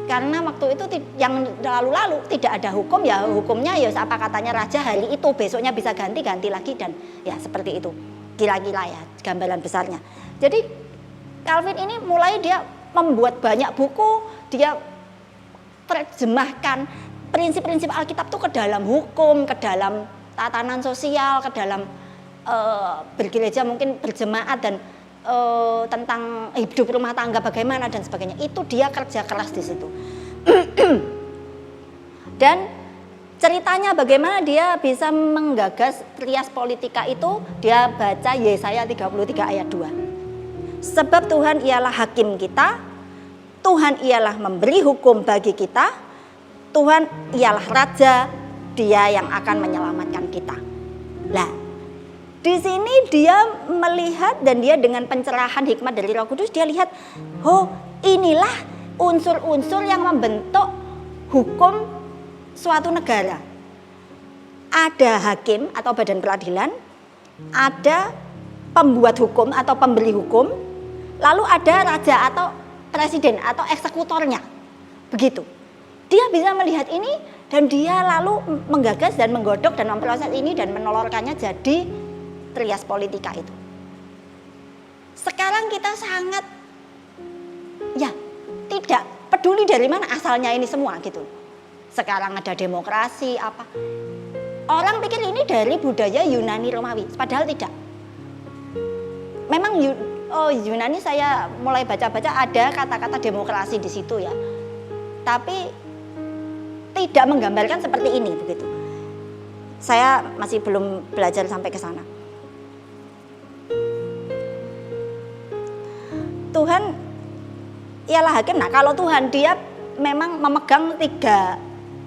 Karena waktu itu yang lalu-lalu tidak ada hukum, ya hukumnya ya apa katanya raja hari itu, besoknya bisa ganti lagi, dan ya seperti itu kira-kira ya gambaran besarnya. Jadi Calvin ini mulai dia membuat banyak buku, dia terjemahkan prinsip-prinsip Alkitab itu ke dalam hukum, ke dalam tatanan sosial, ke dalam bergereja mungkin berjemaat, dan tentang hidup rumah tangga bagaimana dan sebagainya. Itu dia kerja keras di situ. Dan ceritanya bagaimana dia bisa menggagas Trias Politika itu, dia baca Yesaya 33 ayat 2. Sebab Tuhan ialah hakim kita, Tuhan ialah memberi hukum bagi kita, Tuhan ialah raja, dia yang akan menyelamatkan kita. Lah, di sini dia melihat, dan dia dengan pencerahan hikmat dari Roh Kudus, dia lihat, oh inilah unsur-unsur yang membentuk hukum suatu negara. Ada hakim atau badan peradilan, ada pembuat hukum atau pemberi hukum, lalu ada raja atau presiden atau eksekutornya. Begitu. Dia bisa melihat ini, dan dia lalu menggagas dan menggodok dan memproses ini dan menolorkannya jadi Trias Politika itu. Sekarang kita sangat ya tidak peduli dari mana asalnya ini semua gitu. Sekarang ada demokrasi apa. Orang pikir ini dari budaya Yunani Romawi, padahal tidak. Memang Yunani saya mulai baca-baca ada kata-kata demokrasi di situ ya. Tapi tidak menggambarkan seperti ini begitu. Saya masih belum belajar sampai ke sana. Tuhan ialah hakim. Nah, kalau Tuhan dia memang memegang tiga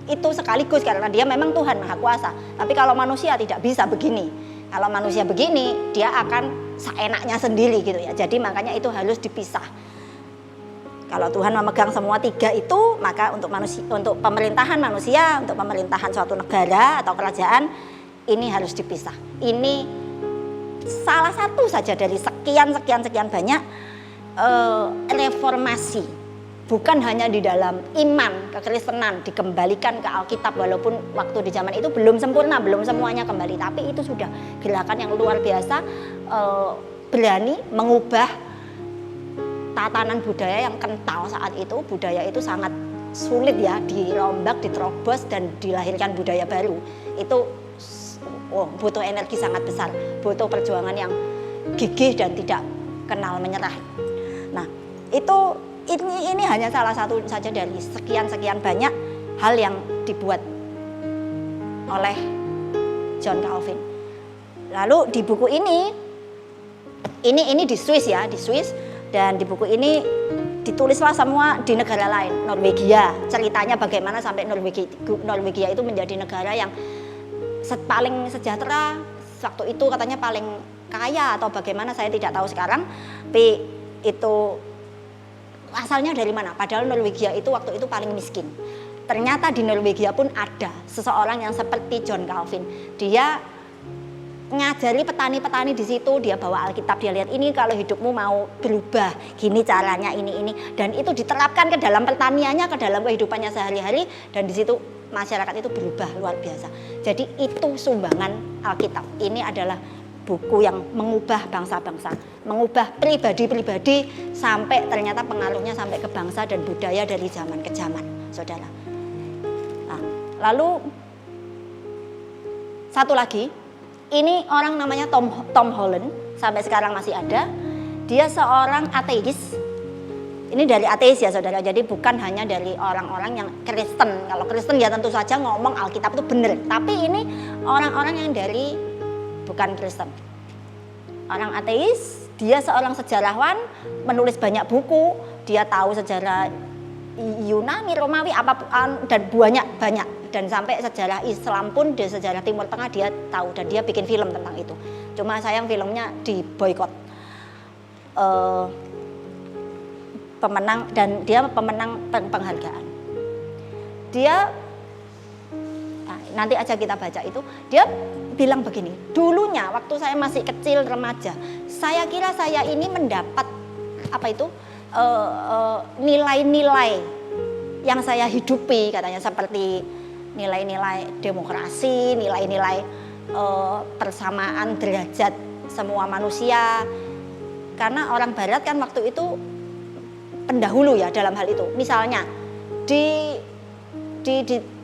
itu sekaligus, karena dia memang Tuhan Maha Kuasa. Tapi kalau manusia tidak bisa begini. Kalau manusia begini, dia akan seenaknya sendiri gitu ya. Jadi makanya itu harus dipisah. Kalau Tuhan memegang semua tiga itu, maka untuk manusia, untuk pemerintahan manusia, untuk pemerintahan suatu negara atau kerajaan, ini harus dipisah. Ini salah satu saja dari sekian banyak reformasi, bukan hanya di dalam iman kekristenan dikembalikan ke Alkitab, walaupun waktu di zaman itu belum sempurna, belum semuanya kembali, tapi itu sudah gerakan yang luar biasa, berani mengubah tatanan budaya yang kental saat itu. Budaya itu sangat sulit ya dirombak, diterobos dan dilahirkan budaya baru. Itu butuh energi sangat besar, butuh perjuangan yang gigih dan tidak kenal menyerah. Nah, ini hanya salah satu saja dari sekian banyak hal yang dibuat oleh John Calvin. Lalu di buku ini di Swiss ya, di Swiss, dan di buku ini ditulislah semua di negara lain. Norwegia, ceritanya bagaimana sampai Norwegia itu menjadi negara yang paling sejahtera waktu itu, katanya paling kaya atau bagaimana, saya tidak tahu sekarang. Tapi itu asalnya dari mana? Padahal Norwegia itu waktu itu paling miskin. Ternyata di Norwegia pun ada seseorang yang seperti John Calvin. Dia ngajari petani-petani di situ, dia bawa Alkitab, dia lihat ini kalau hidupmu mau berubah, gini caranya ini, dan itu diterapkan ke dalam pertaniannya, ke dalam kehidupannya sehari-hari, dan di situ masyarakat itu berubah luar biasa. Jadi itu sumbangan Alkitab. Ini adalah buku yang mengubah bangsa-bangsa, mengubah pribadi-pribadi, sampai ternyata pengaruhnya sampai ke bangsa dan budaya dari zaman ke zaman, saudara. Nah, lalu satu lagi, ini orang namanya Tom Holland, sampai sekarang masih ada. Dia seorang ateis. Ini dari ateis ya saudara, jadi bukan hanya dari orang-orang yang Kristen. Kalau Kristen ya tentu saja ngomong Alkitab itu benar, tapi ini orang-orang yang dari bukan Kristen, orang ateis. Dia seorang sejarawan, menulis banyak buku. Dia tahu sejarah Yunani, Romawi, apapun, dan banyak. Dan sampai sejarah Islam pun, di sejarah Timur Tengah dia tahu, dan dia bikin film tentang itu. Cuma sayang filmnya diboikot. eh, pemenang, dan dia pemenang penghargaan. Dia nanti aja kita baca itu, dia bilang begini, dulunya waktu saya masih kecil remaja, saya kira saya ini mendapat apa itu nilai-nilai yang saya hidupi, katanya, seperti nilai-nilai demokrasi, nilai-nilai persamaan derajat semua manusia, karena orang Barat kan waktu itu pendahulu ya dalam hal itu. Misalnya di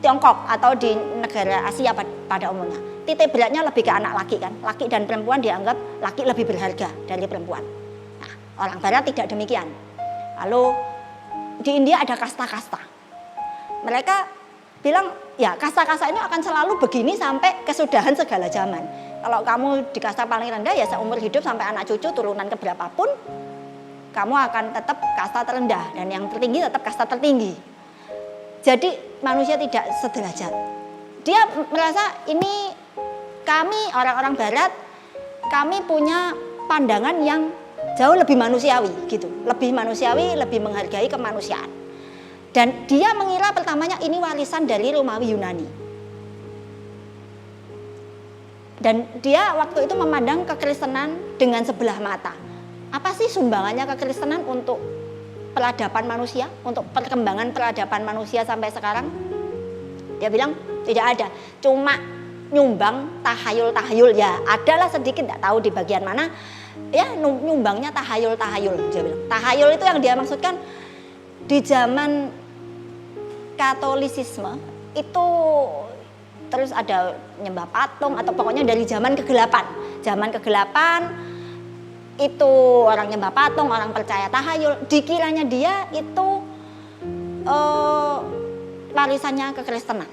Tiongkok atau di negara Asia pada umumnya, titik beratnya lebih ke anak laki kan. Laki dan perempuan dianggap laki lebih berharga dari perempuan. Nah, orang Barat tidak demikian. Lalu di India ada kasta-kasta. Mereka bilang ya kasta-kasta ini akan selalu begini sampai kesudahan segala zaman. Kalau kamu di kasta paling rendah ya seumur hidup sampai anak cucu turunan keberapapun, kamu akan tetap kasta terendah, dan yang tertinggi tetap kasta tertinggi. Jadi manusia tidak sederajat. Dia merasa ini kami orang-orang Barat, kami punya pandangan yang jauh lebih manusiawi gitu, lebih manusiawi, lebih menghargai kemanusiaan. Dan dia mengira pertamanya ini warisan dari Romawi Yunani. Dan dia waktu itu memandang kekristenan dengan sebelah mata. Apa sih sumbangannya kekristenan untuk peradaban manusia, untuk perkembangan peradaban manusia sampai sekarang? Dia bilang tidak ada, cuma nyumbang tahayul-tahayul, ya adalah sedikit, tidak tahu di bagian mana, ya nyumbangnya tahayul-tahayul. Dia bilang tahayul itu yang dia maksudkan di zaman Katolisisme itu, terus ada nyembah patung atau pokoknya dari zaman kegelapan. Zaman kegelapan itu orang nyembah patung, orang percaya tahayul, dikiranya dia itu warisannya kekristenan.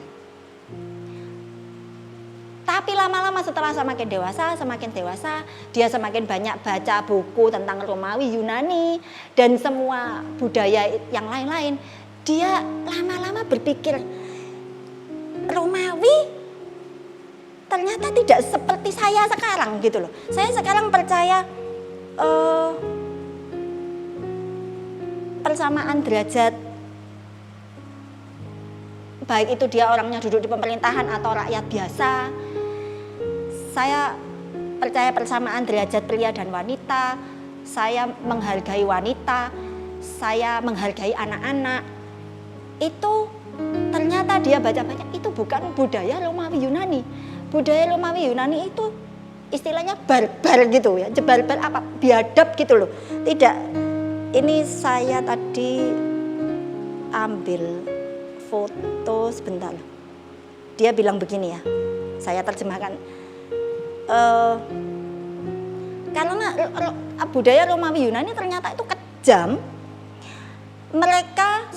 Tapi lama-lama setelah semakin dewasa, dia semakin banyak baca buku tentang Romawi, Yunani, dan semua budaya yang lain-lain. Dia lama-lama berpikir, Romawi ternyata tidak seperti saya sekarang gitu loh. Saya sekarang percaya persamaan derajat, baik itu dia orangnya duduk di pemerintahan atau rakyat biasa. Saya percaya persamaan derajat pria dan wanita. Saya menghargai wanita, saya menghargai anak-anak. Itu ternyata dia baca-baca, itu bukan budaya Romawi Yunani. Budaya Romawi Yunani itu istilahnya barbar gitu ya, barbar apa, biadab gitu loh. Tidak, ini saya tadi ambil foto sebentar. Dia bilang begini ya, saya terjemahkan. Karena budaya Romawi Yunani ternyata itu kejam. Mereka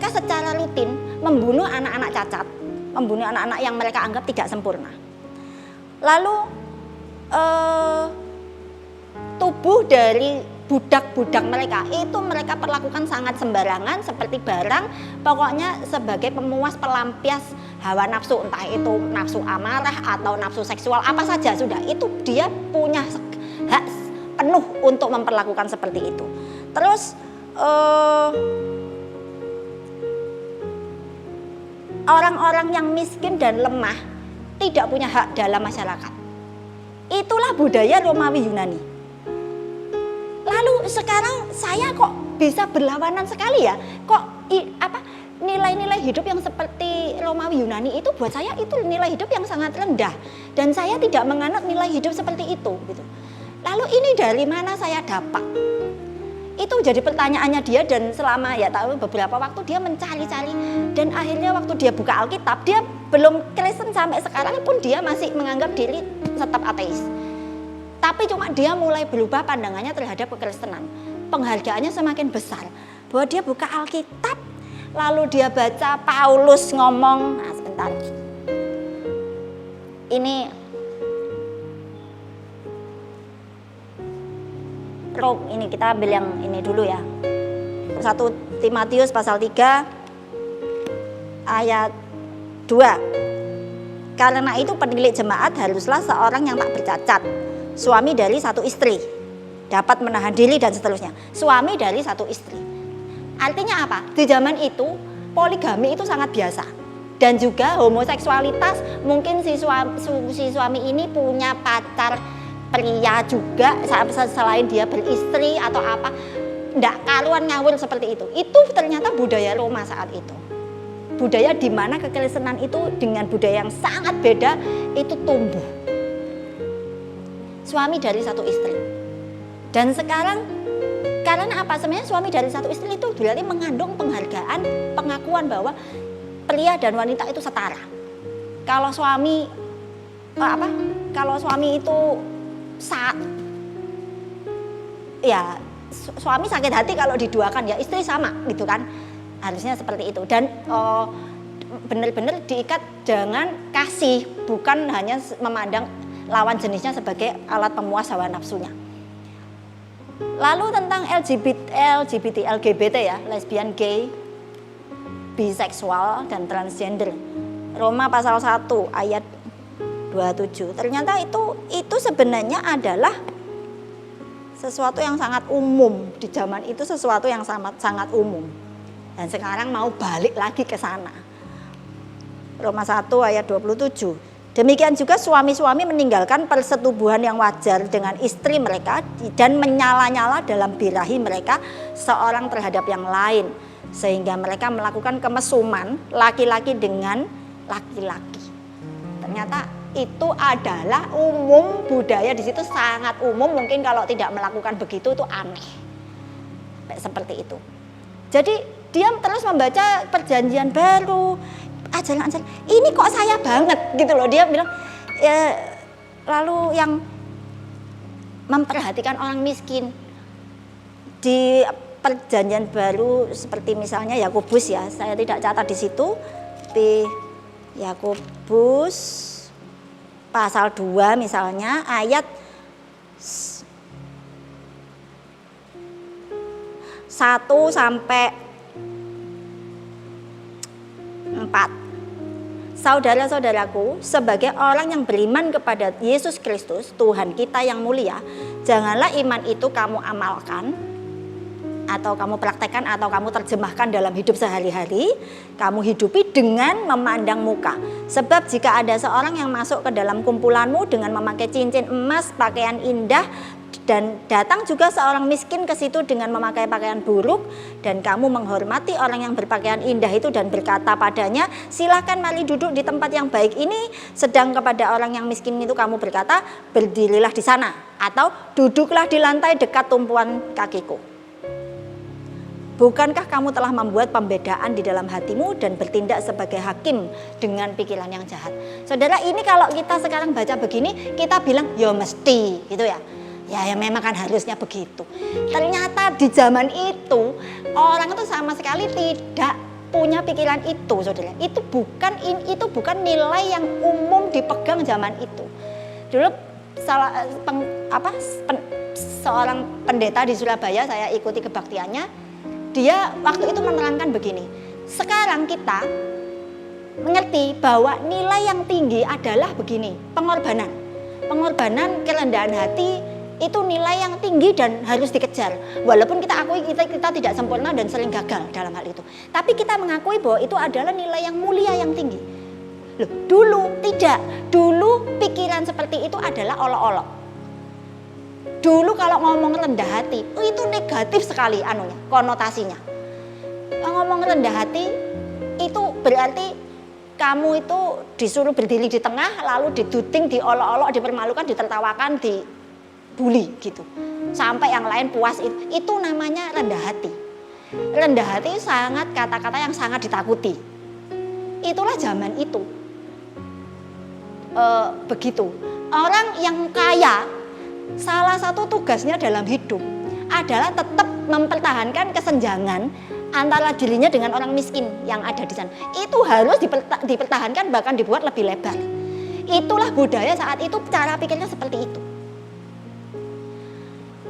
secara rutin membunuh anak-anak cacat, membunuh anak-anak yang mereka anggap tidak sempurna. Lalu tubuh dari budak-budak mereka itu mereka perlakukan sangat sembarangan, seperti barang, pokoknya sebagai pemuas pelampias hawa nafsu, entah itu nafsu amarah atau nafsu seksual, apa saja sudah, itu dia punya hak penuh untuk memperlakukan seperti itu. Terus orang-orang yang miskin dan lemah tidak punya hak dalam masyarakat. Itulah budaya Romawi Yunani. Lalu sekarang saya kok bisa berlawanan sekali ya? Kok nilai-nilai hidup yang seperti Romawi Yunani itu buat saya itu nilai hidup yang sangat rendah, dan saya tidak menganut nilai hidup seperti itu gitu. Lalu ini dari mana saya dapat? Itu jadi pertanyaannya dia, dan selama ya tahu beberapa waktu dia mencari-cari, dan akhirnya waktu dia buka Alkitab, dia belum Kristen sampai sekarang pun dia masih menganggap diri tetap ateis. Tapi cuma dia mulai berubah pandangannya terhadap kekristenan. Penghargaannya semakin besar. Bahwa dia buka Alkitab, lalu dia baca Paulus ngomong, nah sebentar. Ini kita ambil yang ini dulu ya. 1 Timotius pasal 3 ayat 2. Karena itu penilik jemaat haruslah seorang yang tak bercacat, suami dari satu istri, dapat menahan diri dan seterusnya. Suami dari satu istri. Artinya apa? Di zaman itu poligami itu sangat biasa. Dan juga homoseksualitas, mungkin si suami ini punya pacar pria juga selain dia beristri atau apa. Nggak karuan ngawur seperti itu. Itu ternyata budaya Roma saat itu. Budaya di mana kekristenan itu dengan budaya yang sangat beda itu tumbuh. Suami dari satu istri. Dan sekarang karena apa? Sebenarnya suami dari satu istri itu berarti mengandung penghargaan, pengakuan bahwa pria dan wanita itu setara. Kalau suami Kalau suami itu suami sakit hati kalau diduakan, ya istri sama gitu kan. Harusnya seperti itu. Dan benar-benar diikat dengan kasih, bukan hanya memandang lawan jenisnya sebagai alat pemuas hawa nafsunya. Lalu tentang LGBT ya, lesbian, gay, biseksual dan transgender. Roma pasal 1 ayat 27. Ternyata itu sebenarnya adalah sesuatu yang sangat umum di zaman itu, sesuatu yang sangat umum. Dan sekarang mau balik lagi ke sana. Roma 1 ayat 27. Demikian juga suami-suami meninggalkan persetubuhan yang wajar dengan istri mereka dan menyala-nyala dalam birahi mereka seorang terhadap yang lain. Sehingga mereka melakukan kemesuman laki-laki dengan laki-laki. Ternyata itu adalah umum, budaya di situ sangat umum. Mungkin kalau tidak melakukan begitu itu aneh. Seperti itu. Jadi dia terus membaca perjanjian baru, ajaran-ajaran. Ini kok saya banget gitu loh. Dia bilang, lalu yang memperhatikan orang miskin di perjanjian baru seperti misalnya Yakobus ya, saya tidak catat di situ. Di Yakobus pasal 2 misalnya ayat 1 sampai 4. Saudara-saudaraku, sebagai orang yang beriman kepada Yesus Kristus, Tuhan kita yang mulia, janganlah iman itu kamu amalkan, atau kamu praktekkan, atau kamu terjemahkan dalam hidup sehari-hari, kamu hidupi dengan memandang muka. Sebab jika ada seorang yang masuk ke dalam kumpulanmu dengan memakai cincin emas, pakaian indah, dan datang juga seorang miskin ke situ dengan memakai pakaian buruk, dan kamu menghormati orang yang berpakaian indah itu dan berkata padanya, silakan mari duduk di tempat yang baik ini, sedang kepada orang yang miskin itu kamu berkata, berdirilah di sana, atau duduklah di lantai dekat tumpuan kakiku. Bukankah kamu telah membuat pembedaan di dalam hatimu dan bertindak sebagai hakim dengan pikiran yang jahat? Saudara, ini kalau kita sekarang baca begini, kita bilang ya mesti gitu ya. Ya memang kan harusnya begitu. Ternyata di zaman itu orang itu sama sekali tidak punya pikiran itu, saudara. Itu bukan nilai yang umum dipegang zaman itu. Dulu seorang pendeta di Surabaya, saya ikuti kebaktiannya. Dia waktu itu menerangkan begini. Sekarang kita mengerti bahwa nilai yang tinggi adalah begini, pengorbanan. Pengorbanan, kerendahan hati, itu nilai yang tinggi dan harus dikejar. Walaupun kita akui kita tidak sempurna dan sering gagal dalam hal itu. Tapi kita mengakui bahwa itu adalah nilai yang mulia, yang tinggi. Loh, dulu tidak. Dulu pikiran seperti itu adalah olok-olok. Dulu kalau ngomong rendah hati, itu negatif sekali konotasinya. Ngomong rendah hati itu berarti kamu itu disuruh berdiri di tengah, lalu diduding, diolok-olok, dipermalukan, ditertawakan, dibully gitu. Sampai yang lain puas, itu namanya rendah hati. Rendah hati sangat kata-kata yang sangat ditakuti. Itulah zaman itu. Begitu. Orang yang kaya, salah satu tugasnya dalam hidup adalah tetap mempertahankan kesenjangan antara dirinya dengan orang miskin yang ada di sana. Itu harus dipertahankan, bahkan dibuat lebih lebar. Itulah budaya saat itu, cara pikirnya seperti itu.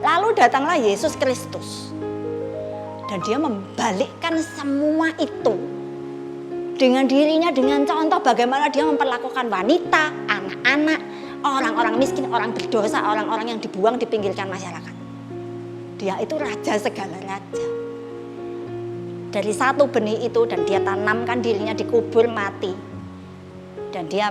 Lalu datanglah Yesus Kristus. Dan dia membalikkan semua itu. Dengan dirinya, dengan contoh bagaimana dia memperlakukan wanita, anak-anak, orang-orang miskin, orang berdosa, orang-orang yang dibuang, dipinggirkan masyarakat. Dia itu raja segala raja. Dari satu benih itu dan dia tanamkan dirinya, dikubur mati. Dan dia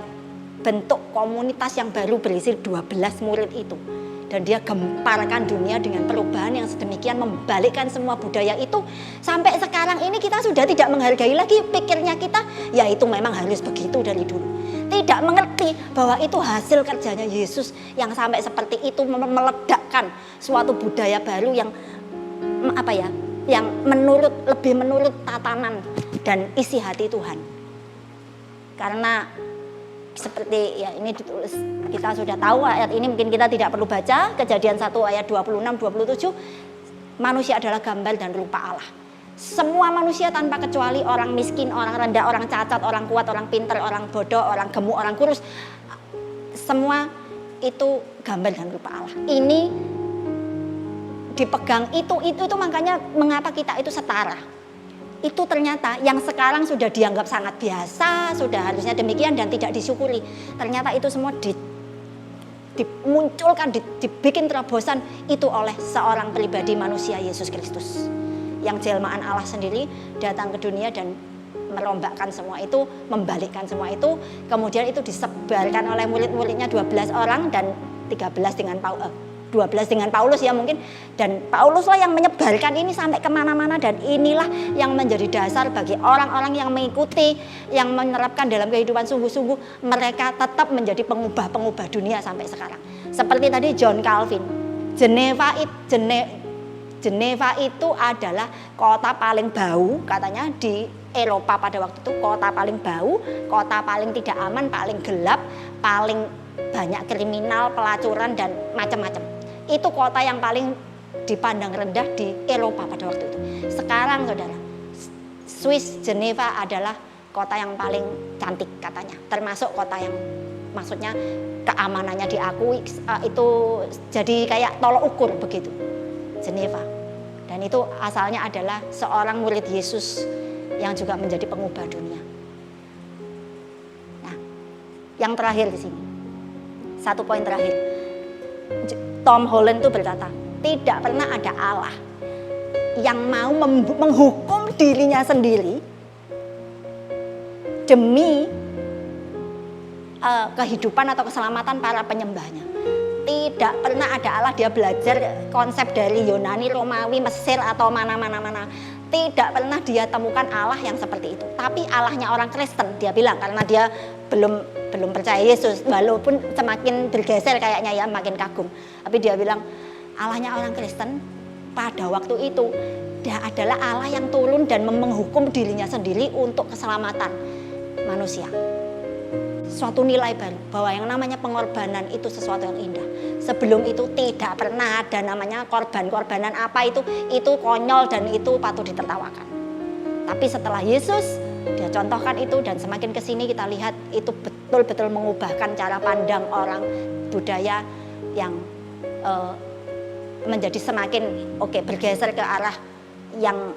bentuk komunitas yang baru berisi 12 murid itu. Dan dia gemparkan dunia dengan perubahan yang sedemikian, membalikkan semua budaya itu. Sampai sekarang ini kita sudah tidak menghargai lagi, pikirnya kita, ya itu memang harus begitu dari dulu. Tidak mengerti bahwa itu hasil kerjanya Yesus yang sampai seperti itu meledakkan suatu budaya baru yang yang lebih menurut tatanan dan isi hati Tuhan. Karena seperti ya ini ditulis, kita sudah tahu ayat ini, mungkin kita tidak perlu baca. Kejadian 1 ayat 26-27, manusia adalah gambar dan rupa Allah. Semua manusia tanpa kecuali, orang miskin, orang rendah, orang cacat, orang kuat, orang pintar, orang bodoh, orang gemuk, orang kurus, semua itu gambar dan rupa Allah. Ini dipegang itu makanya mengapa kita itu setara. Itu ternyata yang sekarang sudah dianggap sangat biasa, sudah harusnya demikian dan tidak disyukuri. Ternyata itu semua dimunculkan, dibikin terobosan itu oleh seorang pribadi manusia, Yesus Kristus. Yang jelmaan Allah sendiri datang ke dunia dan merombakkan semua itu, membalikkan semua itu. Kemudian itu disebarkan oleh murid-muridnya 12 orang dan 12 dengan Paulus ya mungkin. Dan Pauluslah yang menyebarkan ini sampai kemana-mana. Dan inilah yang menjadi dasar bagi orang-orang yang mengikuti, yang menerapkan dalam kehidupan sungguh-sungguh. Mereka tetap menjadi pengubah-pengubah dunia sampai sekarang. Seperti tadi John Calvin, Geneva itu adalah kota paling bau katanya di Eropa pada waktu itu. Kota paling bau, kota paling tidak aman, paling gelap, paling banyak kriminal, pelacuran dan macam-macam. Itu kota yang paling dipandang rendah di Eropa pada waktu itu. Sekarang saudara, Swiss Geneva adalah kota yang paling cantik katanya. Termasuk kota yang maksudnya keamanannya diakui, itu jadi kayak tolok ukur begitu, Geneva. Dan itu asalnya adalah seorang murid Yesus yang juga menjadi pengubah dunia. Nah, yang terakhir di sini, satu poin terakhir. Tom Holland itu berkata, tidak pernah ada Allah yang mau menghukum dirinya sendiri demi kehidupan atau keselamatan para penyembahnya. Tidak pernah ada Allah. Dia belajar konsep dari Yunani, Romawi, Mesir atau mana-mana. Tidak pernah dia temukan Allah yang seperti itu. Tapi Allahnya orang Kristen, dia bilang, karena dia belum percaya Yesus, walaupun semakin bergeser kayaknya ya, makin kagum. Tapi dia bilang Allahnya orang Kristen pada waktu itu dia adalah Allah yang turun dan menghukum dirinya sendiri untuk keselamatan manusia. Suatu nilai baru bahwa yang namanya pengorbanan itu sesuatu yang indah. Sebelum itu tidak pernah ada namanya korbanan apa itu konyol dan itu patut ditertawakan. Tapi setelah Yesus dia contohkan itu, dan semakin kesini kita lihat itu betul-betul mengubahkan cara pandang orang, budaya yang menjadi semakin bergeser ke arah yang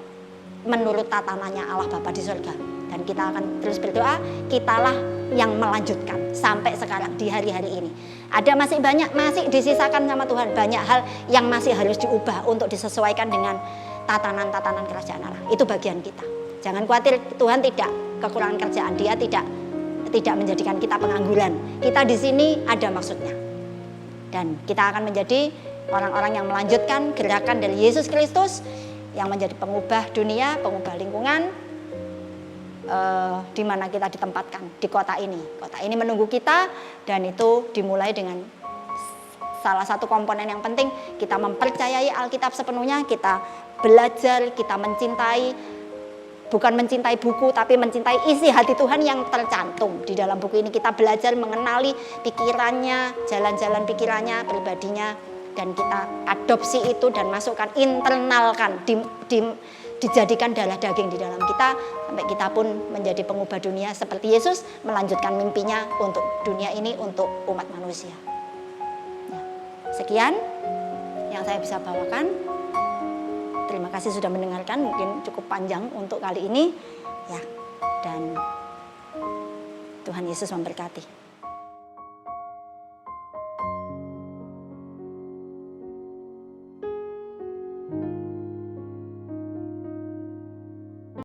menurut tatanannya Allah Bapa di surga. Dan kita akan terus berdoa, kitalah yang melanjutkan sampai sekarang di hari-hari ini. Ada masih disisakan sama Tuhan banyak hal yang masih harus diubah untuk disesuaikan dengan tatanan-tatanan kerajaan Allah. Itu bagian kita. Jangan khawatir, Tuhan tidak kekurangan kerjaan. Dia tidak menjadikan kita pengangguran. Kita di sini ada maksudnya. Dan kita akan menjadi orang-orang yang melanjutkan gerakan dari Yesus Kristus yang menjadi pengubah dunia, pengubah lingkungan, di mana kita ditempatkan di kota ini. Kota ini menunggu kita, dan itu dimulai dengan salah satu komponen yang penting, kita mempercayai Alkitab sepenuhnya, kita belajar, kita mencintai, bukan mencintai buku, tapi mencintai isi hati Tuhan yang tercantum di dalam buku ini. Kita belajar mengenali pikirannya, jalan-jalan pikirannya, pribadinya, dan kita adopsi itu dan masukkan, internalkan, dijadikan darah daging di dalam kita, sampai kita pun menjadi pengubah dunia seperti Yesus melanjutkan mimpinya untuk dunia ini, untuk umat manusia. Ya, sekian yang saya bisa bawakan. Terima kasih sudah mendengarkan, mungkin cukup panjang untuk kali ini ya, dan Tuhan Yesus memberkati.